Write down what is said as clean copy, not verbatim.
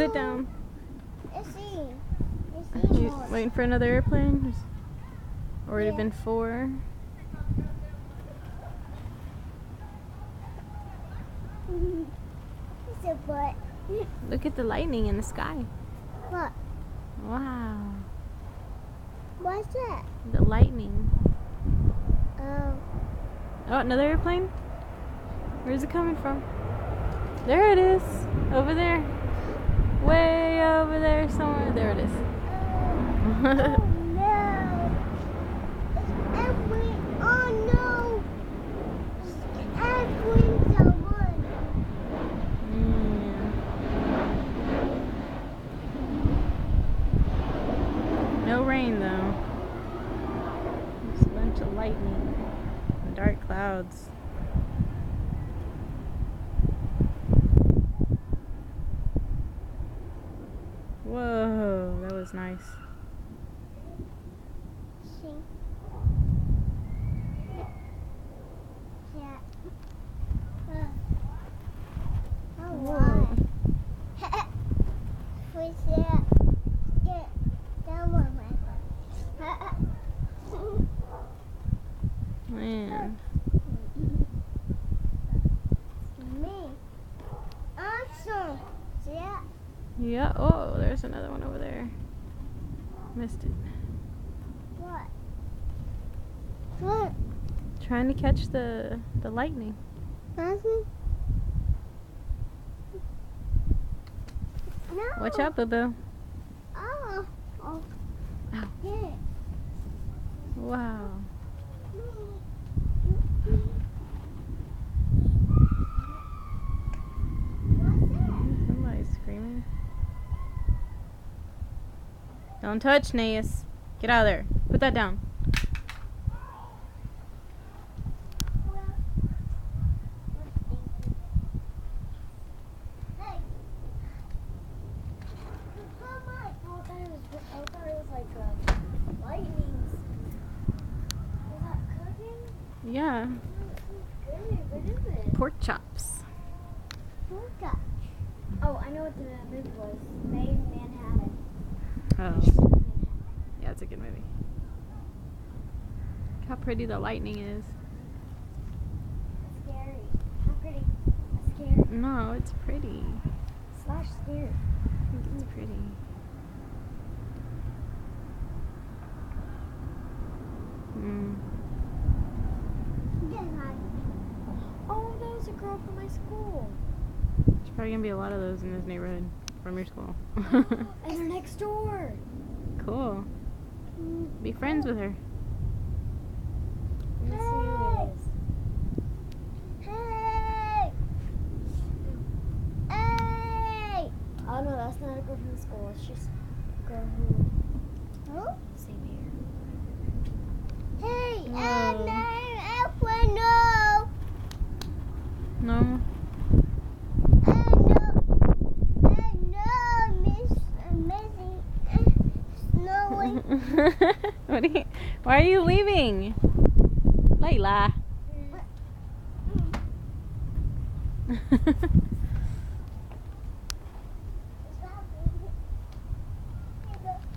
it down. Let's see. You waiting for another airplane? There's already been 4. It's a butt. Look at the lightning in the sky. What? Wow. What's that? The lightning. Oh. Oh, another airplane? Where's it coming from? There it is. Over there. Way over there somewhere. There it is. Oh no. Oh no. Airplanes are one. No rain though. Just a bunch of lightning and dark clouds. Whoa, that was nice. See. Yeah. Oh wow. Who's that? That one. Man. Me. Awesome. See that? Yeah. Oh, there's another one over there. Missed it. What? What? Trying to catch the lightning. Nothing? No. Watch out, Boo-Boo. Oh. Oh. Ow. Yeah. Wow. Somebody's screaming. Don't touch, Naeus. Get out of there. Put that down. Yeah. What is it? Pork chops. Oh, I know what the movie was. Made in Manhattan. Oh. Yeah, it's a good movie. Look how pretty the lightning is. Scary. How pretty? Scary. No, it's pretty. Slash scary. I think it's pretty. Oh, that was a girl from my school. There's probably gonna be a lot of those in this neighborhood from your school. And they're next door. Cool. Be friends with her. Let's see who it is. Hey! Hey! Oh no, that's not a girl from the school. It's just a girl who. Same here. Hey! No. No! No? What are you, why are you leaving? Layla.